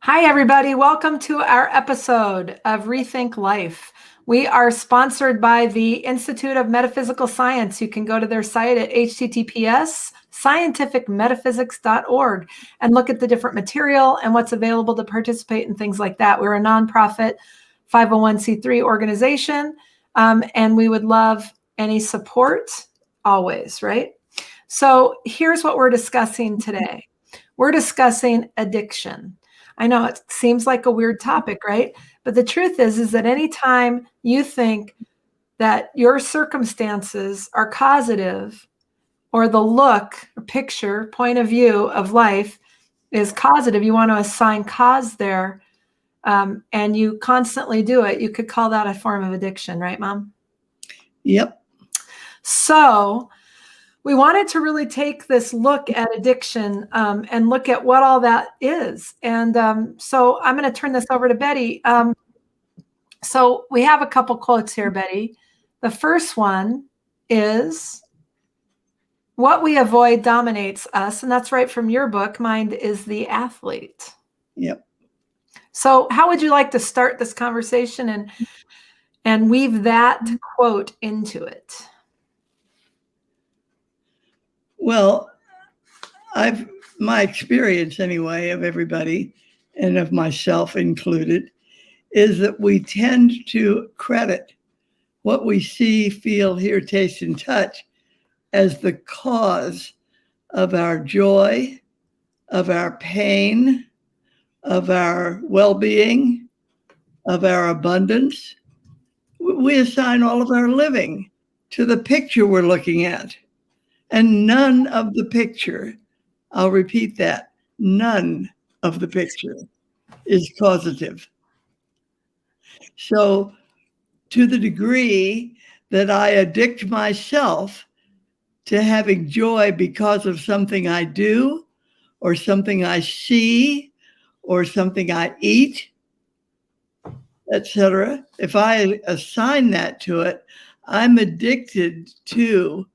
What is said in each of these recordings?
Hi, everybody. Welcome to our episode of Rethink Life. We are sponsored by the Institute of Metaphysical Science. You can go to their site at https://scientificmetaphysics.org and look at the different material and what's available to participate in things like that. We're a nonprofit 501c3 organization, and we would love any support always, right? So here's what we're discussing today. We're discussing addiction. I know it seems like a weird topic, right? But the truth is that anytime you think that your circumstances are causative, or the look, or picture, point of view of life is causative, you want to assign cause there, and you constantly do it, you could call that a form of addiction, right, Mom? Yep. So we wanted to really take this look at addiction and look at what all that is. And so I'm going to turn this over to Betty. So we have a couple quotes here, Betty. The first one is, "What we avoid dominates us." And that's right from your book. Mine is "The Athlete." Yep. So how would you like to start this conversation and weave that quote into it? Well, my experience anyway of everybody and of myself included is that we tend to credit what we see, feel, hear, taste, and touch as the cause of our joy, of our pain, of our well-being, of our abundance. We assign all of our living to the picture we're looking at. And none of the picture, I'll repeat that, none of the picture is causative. So to the degree that I addict myself to having joy because of something I do, or something I see, or something I eat, etc., if I assign that to it, I'm addicted to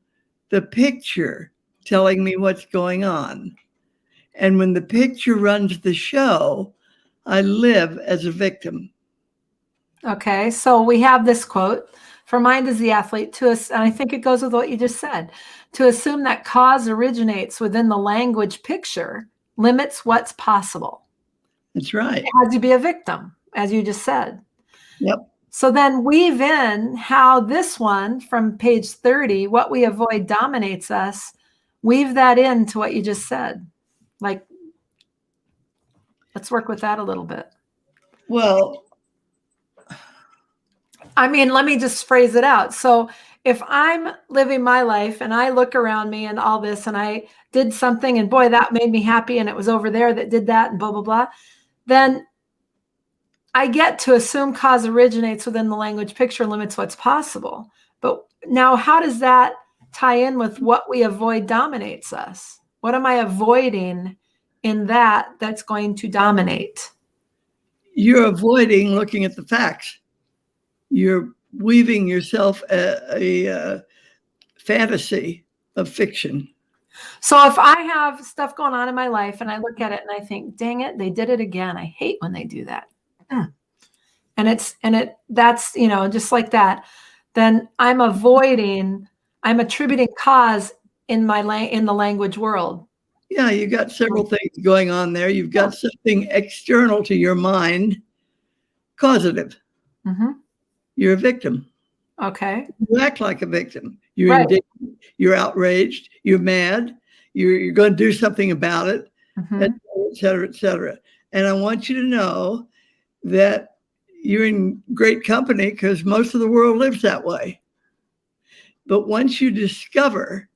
the picture telling me what's going on. And when the picture runs the show, I live as a victim. Okay, so we have this quote, "For mind is the athlete," and I think it goes with what you just said, "To assume that cause originates within the language picture limits what's possible." That's right. It has you be a victim, as you just said. Yep. So then weave in how this one from page 30, "What we avoid dominates us," weave that into what you just said. Like, let's work with that a little bit. Well, I mean, let me just phrase it out. So if I'm living my life and I look around me and all this, and I did something and boy, that made me happy, and it was over there that did that and blah, blah, blah, then I get to assume cause originates within the language picture limits what's possible. But now how does that tie in with what we avoid dominates us? What am I avoiding in that that's going to dominate? You're avoiding looking at the facts. You're weaving yourself a fantasy of fiction. So if I have stuff going on in my life and I look at it and I think, dang it, they did it again. I hate when they do that. And that's, just like that, then I'm attributing cause in the language world. Yeah, you got several things going on there. You've got something external to your mind, causative. Mm-hmm. You're a victim. Okay. You act like a victim. You're indignant, you're outraged, you're mad, you're going to do something about it, et cetera, et cetera. And I want you to know that you're in great company because most of the world lives that way. But once you discover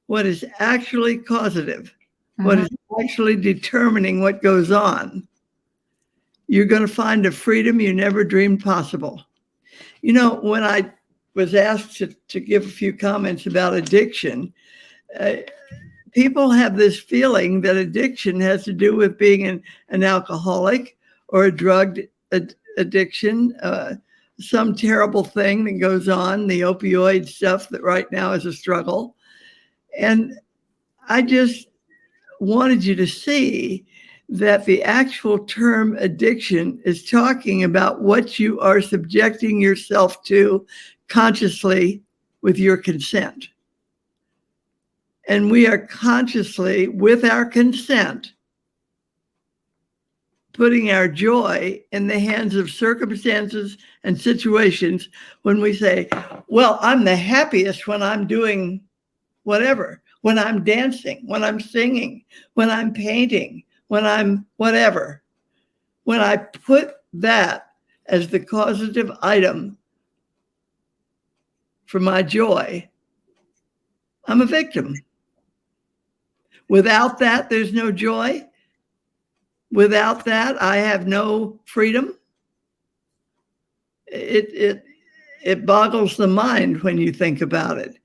what is actually causative, what is actually determining what goes on, you're going to find a freedom you never dreamed possible. When I was asked to give a few comments about addiction, people have this feeling that addiction has to do with being an alcoholic or a drug addiction, some terrible thing that goes on, the opioid stuff that right now is a struggle. And I just wanted you to see that the actual term addiction is talking about what you are subjecting yourself to consciously with your consent. And we are consciously, with our consent, putting our joy in the hands of circumstances and situations when we say, well, I'm the happiest when I'm doing whatever, when I'm dancing, when I'm singing, when I'm painting, when I'm whatever. When I put that as the causative item for my joy, I'm a victim. Without that, there's no joy. Without that, I have no freedom. It boggles the mind when you think about it.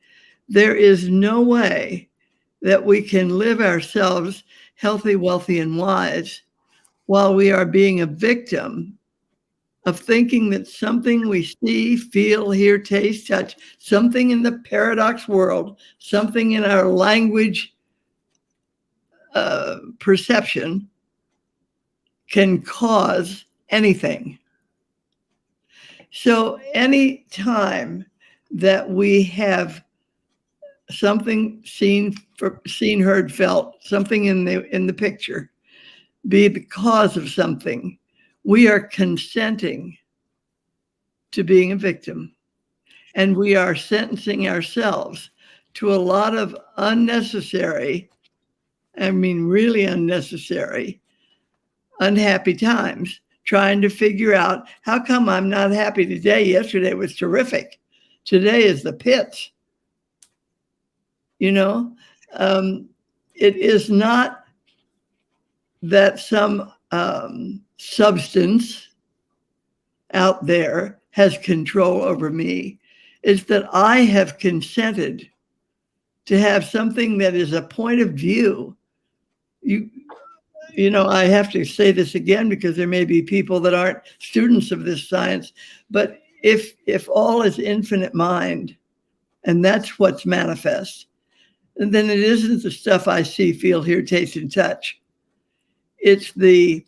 There is no way that we can live ourselves healthy, wealthy, and wise while we are being a victim of thinking that something we see, feel, hear, taste, touch, something in the paradox world, something in our language perception can cause anything. So any time that we have something seen, heard, felt, something in the picture be the cause of something, we are consenting to being a victim. And we are sentencing ourselves to a lot of unnecessary, I mean, really unnecessary, unhappy times, trying to figure out how come I'm not happy today? Yesterday was terrific. Today is the pits. You know, it is not that some substance out there has control over me. It's that I have consented to have something that is a point of view. You know, I have to say this again because there may be people that aren't students of this science, but if all is infinite mind, and that's what's manifest, then it isn't the stuff I see, feel, hear, taste, and touch. It's the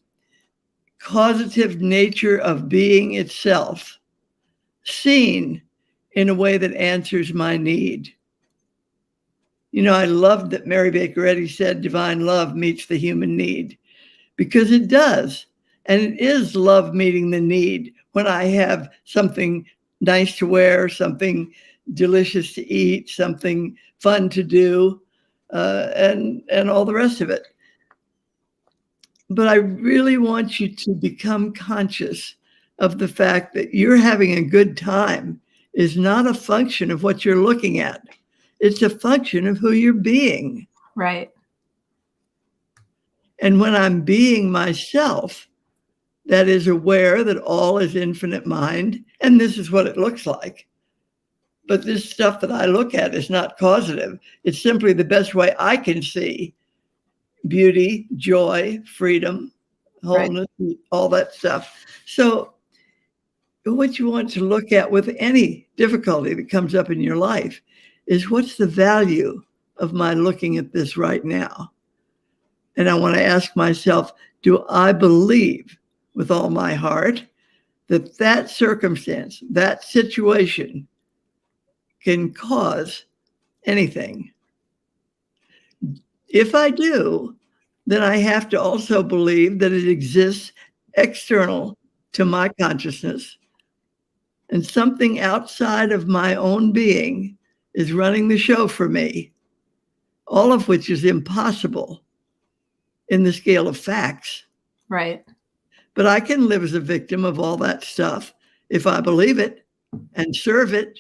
causative nature of being itself, seen in a way that answers my need. You know, I loved that Mary Baker Eddy said divine love meets the human need, because it does. And it is love meeting the need when I have something nice to wear, something delicious to eat, something fun to do, and all the rest of it. But I really want you to become conscious of the fact that you're having a good time is not a function of what you're looking at. It's a function of who you're being. Right. And when I'm being myself, that is aware that all is infinite mind, and this is what it looks like. But this stuff that I look at is not causative. It's simply the best way I can see beauty, joy, freedom, wholeness, right, all that stuff. So what you want to look at with any difficulty that comes up in your life is, what's the value of my looking at this right now? And I want to ask myself, do I believe with all my heart that that circumstance, that situation can cause anything? If I do, then I have to also believe that it exists external to my consciousness, and something outside of my own being is running the show for me, all of which is impossible in the scale of facts. Right. But I can live as a victim of all that stuff if I believe it and serve it.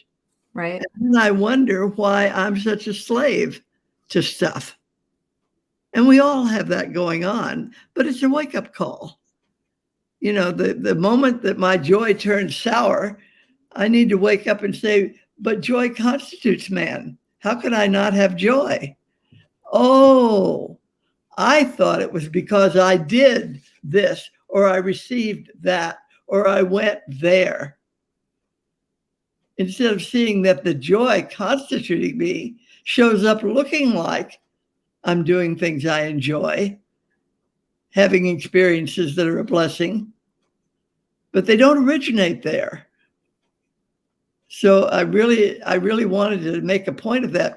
Right. And I wonder why I'm such a slave to stuff. And we all have that going on, but it's a wake-up call. You know, the moment that my joy turns sour, I need to wake up and say, but joy constitutes man. How could I not have joy? Oh, I thought it was because I did this, or I received that, or I went there. Instead of seeing that the joy constituting me shows up looking like I'm doing things I enjoy, having experiences that are a blessing, but they don't originate there. So I really wanted to make a point of that,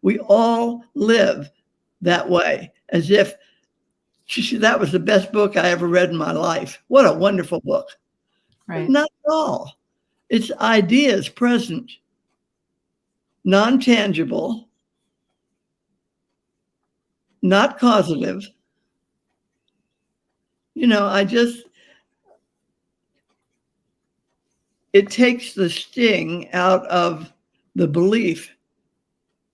we all live that way, as if that was the best book I ever read in my life. What a wonderful book. Right. Not at all. It's ideas present, non-tangible, not causative. It takes the sting out of the belief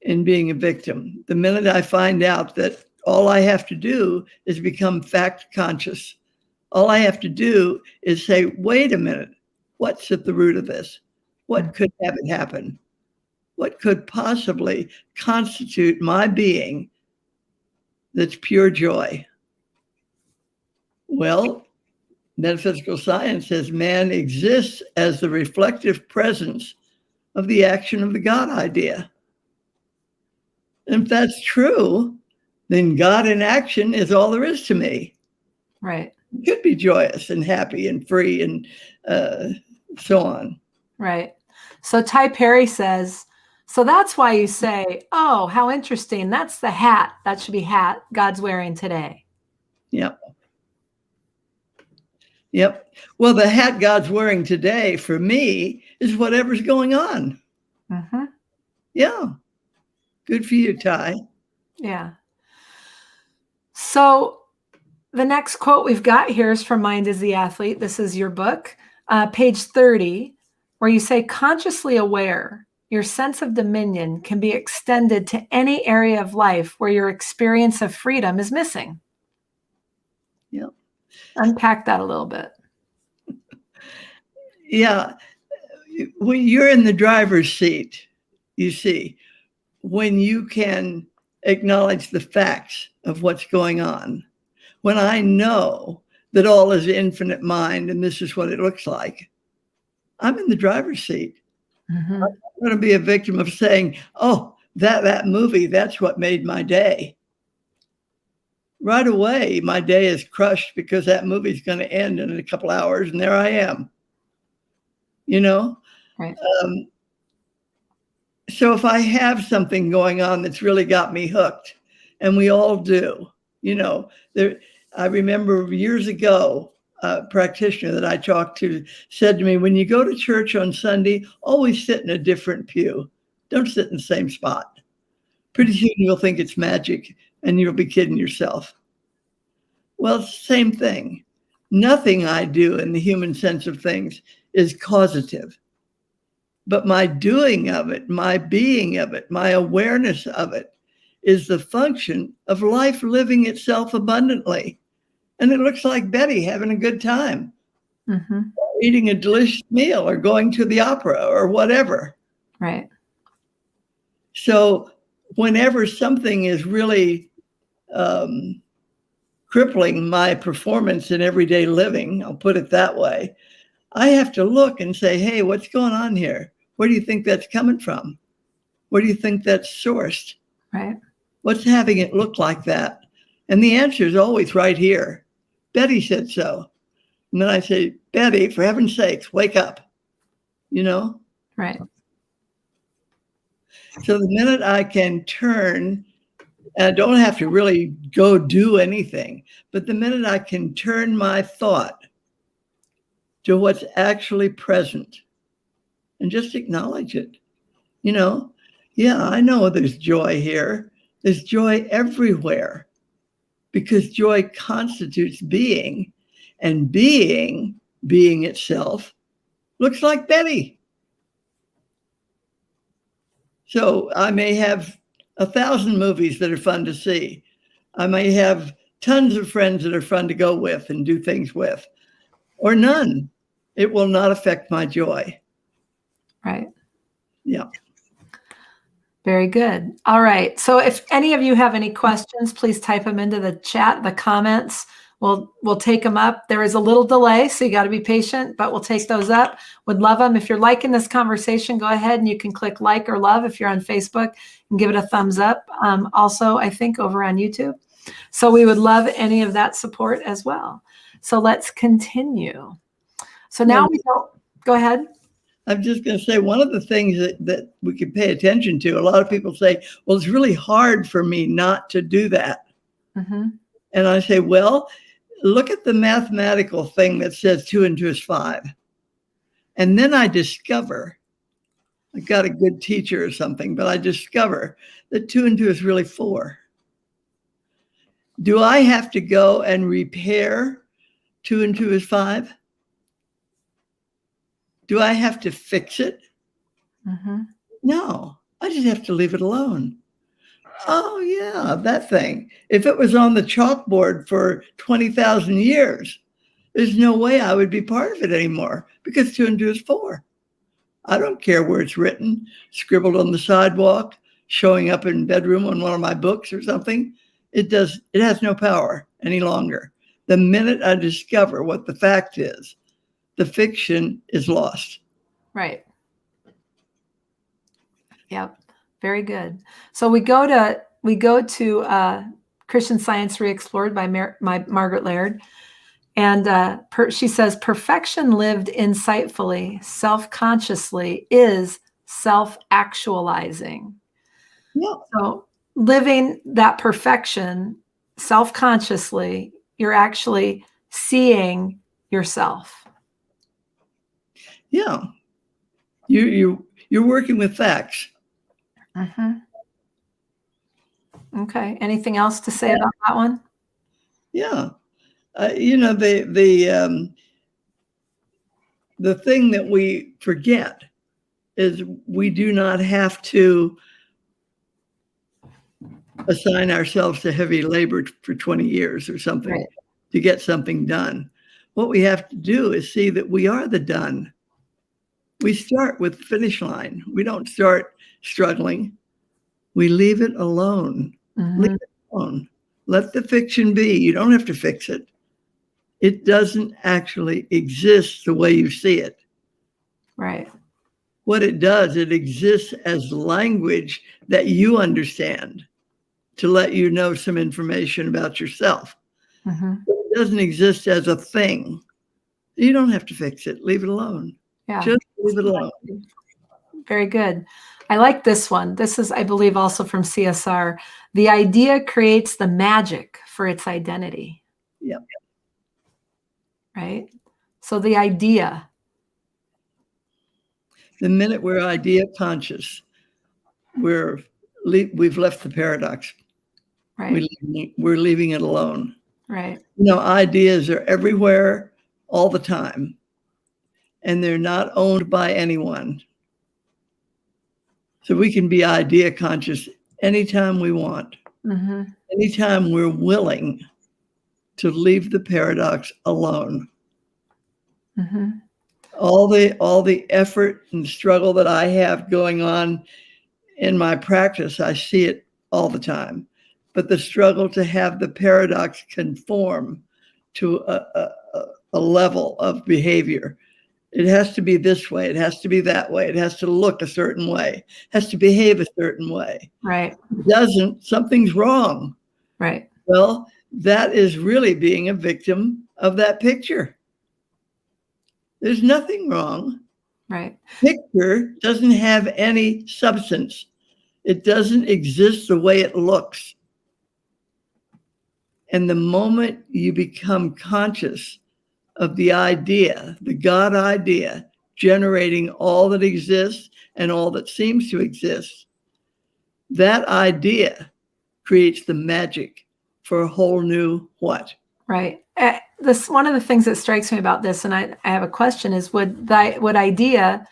in being a victim. The minute I find out that all I have to do is become fact conscious, all I have to do is say, wait a minute, what's at the root of this? What could have it happen? What could possibly constitute my being that's pure joy? Well, metaphysical science says man exists as the reflective presence of the action of the God idea. And if that's true, then God in action is all there is to me. Right. It could be joyous and happy and free and so on. Right. So Ty Perry says, so that's why you say, oh, how interesting. That's the hat. That should be hat God's wearing today. Yep. Yep. Well, the hat God's wearing today for me is whatever's going on. Mm-hmm. Yeah. Good for you, Ty. Yeah. So the next quote we've got here is from Mind is the Athlete. This is your book, page 30, where you say, consciously aware, your sense of dominion can be extended to any area of life where your experience of freedom is missing. Yeah. Unpack that a little bit. Yeah. When you're in the driver's seat, you see, when you can acknowledge the facts of what's going on, when I know that all is infinite mind and this is what it looks like, I'm in the driver's seat. Mm-hmm. I'm not going to be a victim of saying, oh, that movie, that's what made my day. Right away, my day is crushed because that movie's going to end in a couple hours, and there I am. Right. So if I have something going on that's really got me hooked, and we all do, I remember years ago, a practitioner that I talked to said to me, when you go to church on Sunday, always sit in a different pew. Don't sit in the same spot. Pretty soon you'll think it's magic and you'll be kidding yourself. Well, it's the same thing. Nothing I do in the human sense of things is causative. But my doing of it, my being of it, my awareness of it is the function of life living itself abundantly. And it looks like Betty having a good time, mm-hmm. eating a delicious meal or going to the opera or whatever. Right. So whenever something is really crippling my performance in everyday living, I'll put it that way, I have to look and say, hey, what's going on here? Where do you think that's coming from? Where do you think that's sourced? Right. What's having it look like that? And the answer is always right here. Betty said so. And then I say, Betty, for heaven's sakes, wake up. Right. So the minute I can turn, and I don't have to really go do anything, but the minute I can turn my thought to what's actually present and just acknowledge it, yeah, I know there's joy here. There's joy everywhere because joy constitutes being, and being itself looks like Betty. So I may have 1,000 movies that are fun to see. I may have tons of friends that are fun to go with and do things with, or none. It will not affect my joy. Right. Yeah. Very good. All right. So if any of you have any questions, please type them into the chat, the comments. We'll take them up. There is a little delay, so you got to be patient, but we'll take those up. Would love them. If you're liking this conversation, go ahead and you can click like or love if you're on Facebook and give it a thumbs up. Also, I think over on YouTube. So we would love any of that support as well. So let's continue. So now go ahead. I'm just going to say one of the things that we could pay attention to. A lot of people say, well, it's really hard for me not to do that. Mm-hmm. And I say, well, look at the mathematical thing that says 2 and 2 is 5. And then I discover, I got a good teacher or something, but I discover that 2 and 2 is really 4. Do I have to go and repair 2 and 2 is 5? Do I have to fix it? Mm-hmm. No, I just have to leave it alone. Oh, yeah, that thing. If it was on the chalkboard for 20,000 years, there's no way I would be part of it anymore because 2 and 2 is 4. I don't care where it's written, scribbled on the sidewalk, showing up in bedroom on one of my books or something. It has no power any longer. The minute I discover what the fact is, the fiction is lost. Right. Yep. Very good. So we go to Christian Science Re-Explored by Margaret Laird. And she says, perfection lived insightfully, self-consciously is self-actualizing. Yeah. So living that perfection self-consciously, you're actually seeing yourself. Yeah. You're working with facts. Mm-hmm. Okay. Anything else to say about that one? Yeah. The thing that we forget is we do not have to assign ourselves to heavy labor for 20 years or something to get something done. What we have to do is see that we are the done. We start with the finish line. We don't start struggling. We leave it alone. Mm-hmm. Leave it alone. Let the fiction be. You don't have to fix it. It doesn't actually exist the way you see it. Right. What it does, it exists as language that you understand to let you know some information about yourself. Mm-hmm. It doesn't exist as a thing. You don't have to fix it. Leave it alone. Yeah. Just leave it alone. Very good. I like this one. This is, I believe, also from CSR. The idea creates the magic for its identity. Yep. Right? So the idea. The minute we're idea conscious, we've left the paradox. Right. We're leaving it alone. Right. Ideas are everywhere all the time, and they're not owned by anyone. So we can be idea conscious anytime we want, mm-hmm. anytime we're willing to leave the paradox alone. Mm-hmm. All the effort and struggle that I have going on in my practice, I see it all the time. But the struggle to have the paradox conform to a level of behavior. It has to be this way. It has to be that way. It has to look a certain way. It has to behave a certain way. Right. If it doesn't, something's wrong. Right. Well, that is really being a victim of that picture. There's nothing wrong. Right. Picture doesn't have any substance. It doesn't exist the way it looks. And the moment you become conscious of the idea, the God idea, generating all that exists and all that seems to exist, that idea creates the magic for a whole new what? Right. This one of the things that strikes me about this, and I have a question, is would idea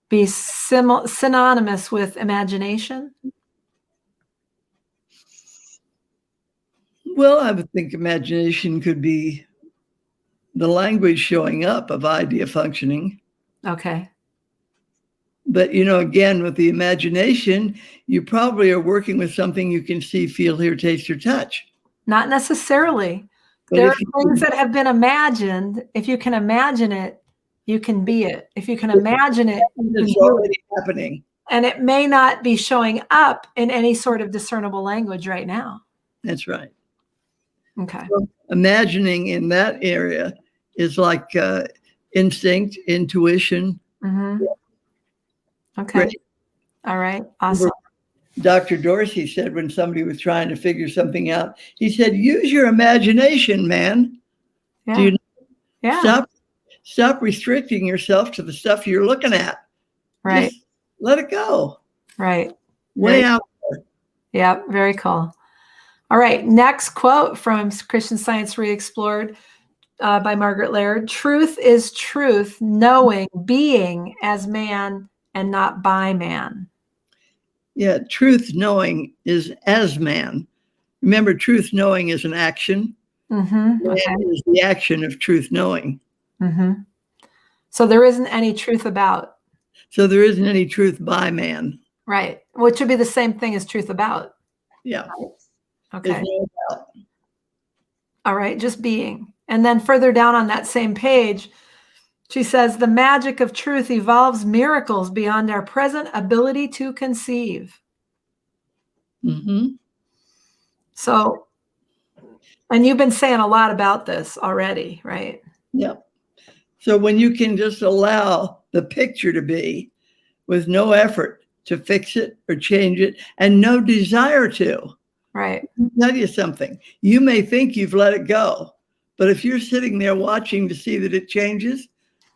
be synonymous with imagination? Well, I would think imagination could be the language showing up of idea functioning. Okay. But, again, with the imagination, you probably are working with something you can see, feel, hear, taste, or touch. Not necessarily. But there are things that have been imagined. If you can imagine it, you can be it. If you can imagine it, it's already happening. And it may not be showing up in any sort of discernible language right now. That's right. Okay. So imagining in that area is like instinct, intuition. Mm-hmm. Okay. Great. All right. Awesome. Dr. Dorsey said when somebody was trying to figure something out, he said, use your imagination, man. Yeah. Do you Yeah. stop restricting yourself to the stuff you're looking at. Right. Just let it go. Right. Way out there. Yeah. Very cool. All right. Next quote from Christian Science Re-Explored by Margaret Laird. Truth is truth, knowing, being as man and not by man. Yeah. Truth knowing is as man. Remember, truth knowing is an action. Mm-hmm. Man is the action of truth knowing. Mm-hmm. So there isn't any truth about. So there isn't any truth by man. Right. Which would be the same thing as truth about. Yeah. Okay. No doubt. All right. Just being. And then further down on that same page, she says, the magic of truth evolves miracles beyond our present ability to conceive. Mm-hmm. So, and you've been saying a lot about this already, right? Yeah. So when you can just allow the picture to be with no effort to fix it or change it and no desire to. Right. I'll tell you something. You may think you've let it go, but if you're sitting there watching to see that it changes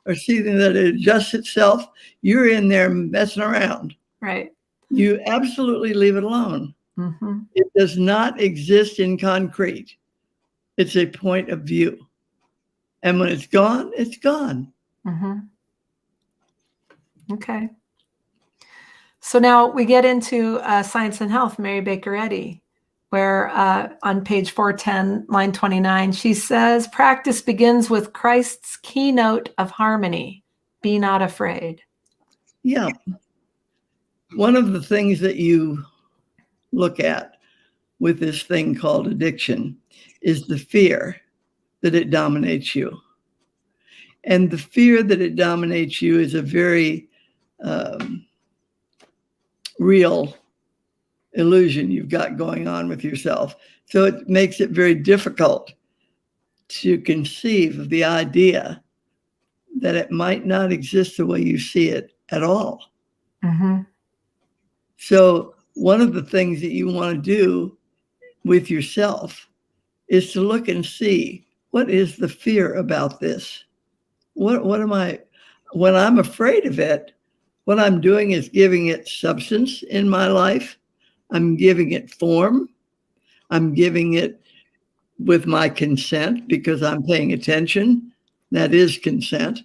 or see that it adjusts itself, you're in there messing around. Right. You absolutely leave it alone. Mm-hmm. It does not exist in concrete. It's a point of view. And when it's gone, it's gone. Mm-hmm. Okay. So now we get into Science and Health, Mary Baker Eddy, where on page 410, line 29, she says, practice begins with Christ's keynote of harmony. Be not afraid. Yeah. One of the things that you look at with this thing called addiction is the fear that it dominates you. And the fear that it dominates you is a very real illusion you've got going on with yourself. So it makes it very difficult to conceive of the idea that it might not exist the way you see it at all. Mm-hmm. So one of the things that you want to do with yourself is to look and see, what is the fear about this? What am I, when I'm afraid of it, what I'm doing is giving it substance in my life. I'm giving it form. I'm giving it with my consent because I'm paying attention. That is consent.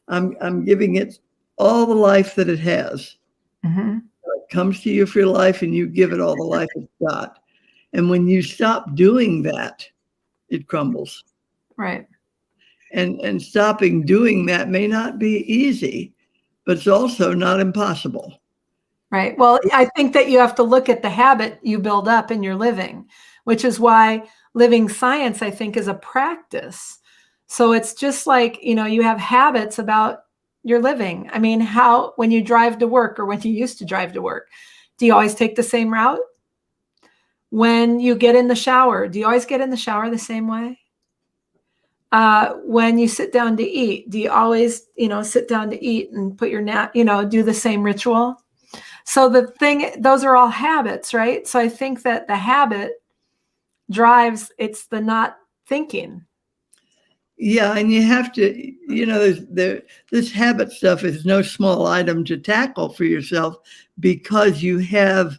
I'm giving it all the life that it has. Mm-hmm. It comes to you for your life and you give it all the life it's got. And when you stop doing that, it crumbles. Right. And stopping doing that may not be easy, but it's also not impossible. Right. Well, I think that you have to look at the habit you build up in your living, which is why living science, I think, is a practice. So it's just like, you have habits about your living. I mean, when you drive to work or when you used to drive to work, do you always take the same route? When you get in the shower, do you always get in the shower the same way? When you sit down to eat, do you always, sit down to eat and put your do the same ritual? So those are all habits, right? So I think that the habit drives, it's the not thinking. Yeah, and you have to, this habit stuff is no small item to tackle for yourself because you have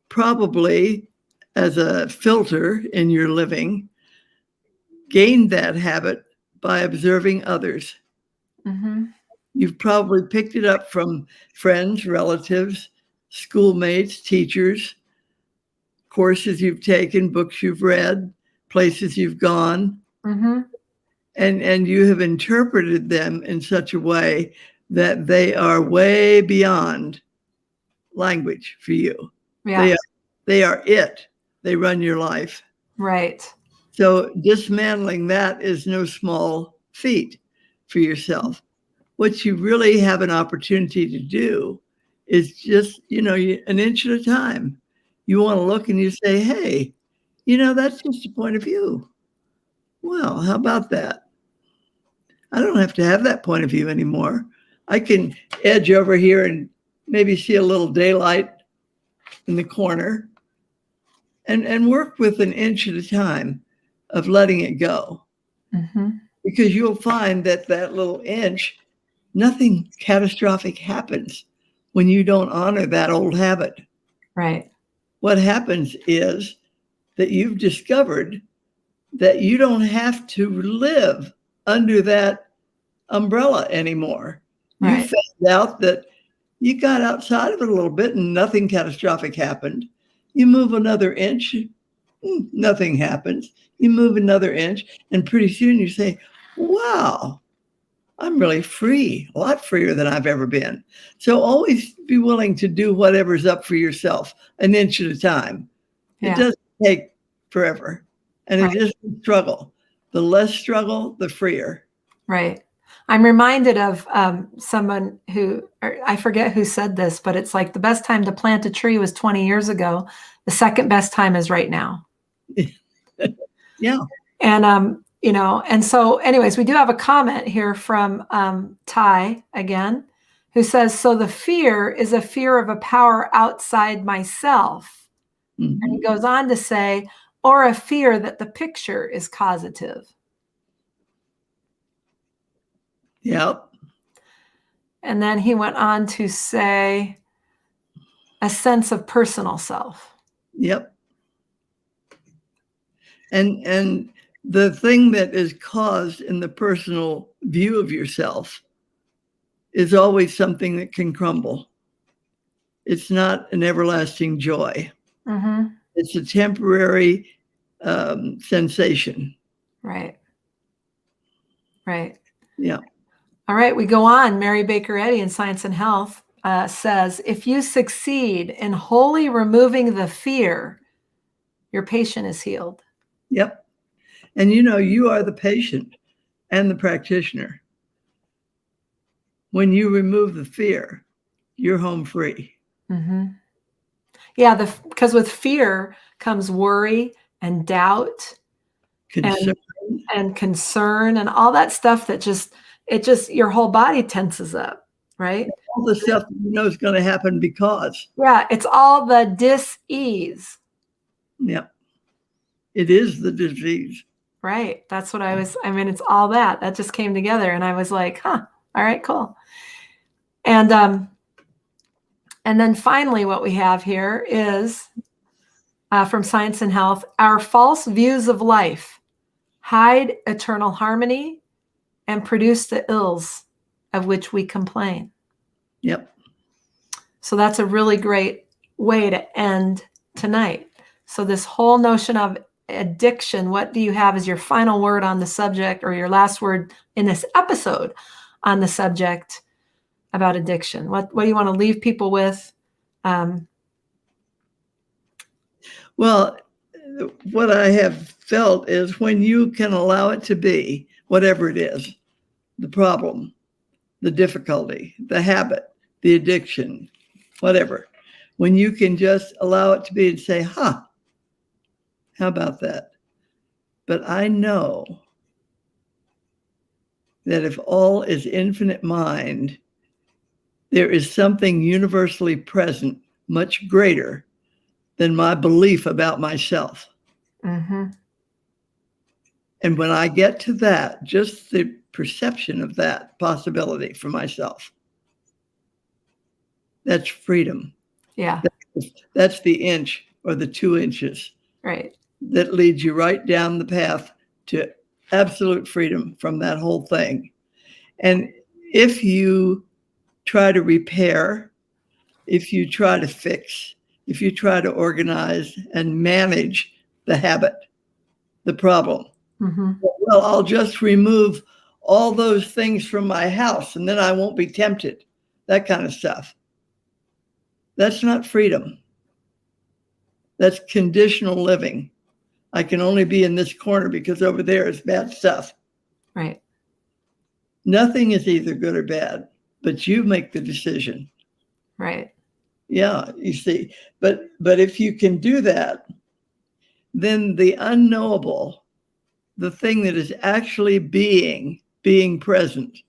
probably, as a filter in your living, gained that habit by observing others. Mm-hmm. You've probably picked it up from friends, relatives, schoolmates, teachers, courses you've taken, books you've read, places you've gone. Mm-hmm. And you have interpreted them in such a way that they are way beyond language for you. Yeah. They are it. They run your life. Right. So dismantling that is no small feat for yourself. What you really have an opportunity to do is just, an inch at a time. You want to look and you say, hey, That's just a point of view. Well, how about that? I don't have to have that point of view anymore. I can edge over here and maybe see a little daylight in the corner and work with an inch at a time of letting it go. Mm-hmm. Because you'll find that little inch, nothing catastrophic happens when you don't honor that old habit. Right. What happens is that you've discovered that you don't have to live under that umbrella anymore. Right. You found out that you got outside of it a little bit and nothing catastrophic happened. You move another inch, nothing happens. You move another inch, and pretty soon you say, wow, I'm really free, a lot freer than I've ever been. So always be willing to do whatever's up for yourself, an inch at a time. Yeah. It doesn't take forever, and Right. it is a struggle. The less struggle, the freer. Right. I'm reminded of someone who, I forget who said this, but it's like the best time to plant a tree was 20 years ago. The second best time is right now. Yeah. And, and so anyways, we do have a comment here from Ty again, who says, so the fear is a fear of a power outside myself. Mm-hmm. And he goes on to say, or a fear that the picture is causative. Yep. And then he went on to say a sense of personal self. Yep. And the thing that is caused in the personal view of yourself is always something that can crumble. It's not an everlasting joy. Mm-hmm. It's a temporary sensation. Right. Right. Yeah. All right, we go on. Mary Baker Eddy in Science and Health says, if you succeed in wholly removing the fear, your patient is healed. Yep. And you are the patient and the practitioner. When you remove the fear, you're home free. Mm-hmm. Yeah, because with fear comes worry and doubt, and concern and all that stuff that just your whole body tenses up, right? All the stuff is going to happen because. Yeah, it's all the dis-ease. Yep. It is the disease. Right. That's what it's all that just came together. And I was like, all right, cool. And then finally, what we have here is from Science and Health, our false views of life hide eternal harmony and produce the ills of which we complain. Yep. So that's a really great way to end tonight. So this whole notion of addiction, what do you have as your final word on the subject, or your last word in this episode on the subject about addiction? What do you want to leave people with? Well, what I have felt is when you can allow it to be, whatever it is, the problem, the difficulty, the habit, the addiction, whatever, when you can just allow it to be and say, how about that? But I know that if all is infinite mind, there is something universally present, much greater than my belief about myself. Mm-hmm. And when I get to that, just the perception of that possibility for myself, that's freedom. Yeah. That's the inch or the 2 inches. Right. That leads you right down the path to absolute freedom from that whole thing. And if you try to repair, if you try to fix, if you try to organize and manage the habit, the problem, mm-hmm. well, I'll just remove all those things from my house and then I won't be tempted, that kind of stuff. That's not freedom. That's conditional living. I can only be in this corner because over there is bad stuff. Right. Nothing is either good or bad, but you make the decision. Right. Yeah, you see. But if you can do that, then the unknowable, the thing that is actually being present,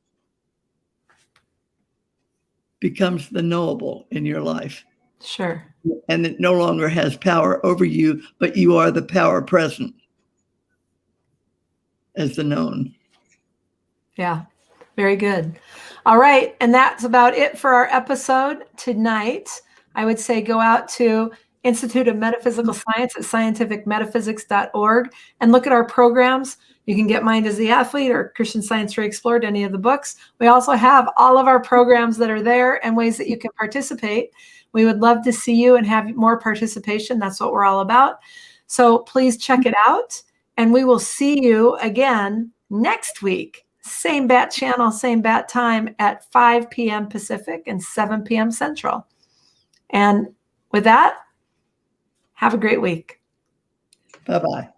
becomes the knowable in your life. Sure. And it no longer has power over you, but you are the power present as the known. Yeah, very good. All right. And that's about it for our episode tonight. I would say go out to Institute of Metaphysical Science at scientificmetaphysics.org and look at our programs. You can get Mind as the Athlete or Christian Science Re-Explored, any of the books. We also have all of our programs that are there and ways that you can participate. We would love to see you and have more participation. That's what we're all about. So please check it out. And we will see you again next week. Same bat channel, same bat time at 5 p.m. Pacific and 7 p.m. Central. And with that, have a great week. Bye-bye.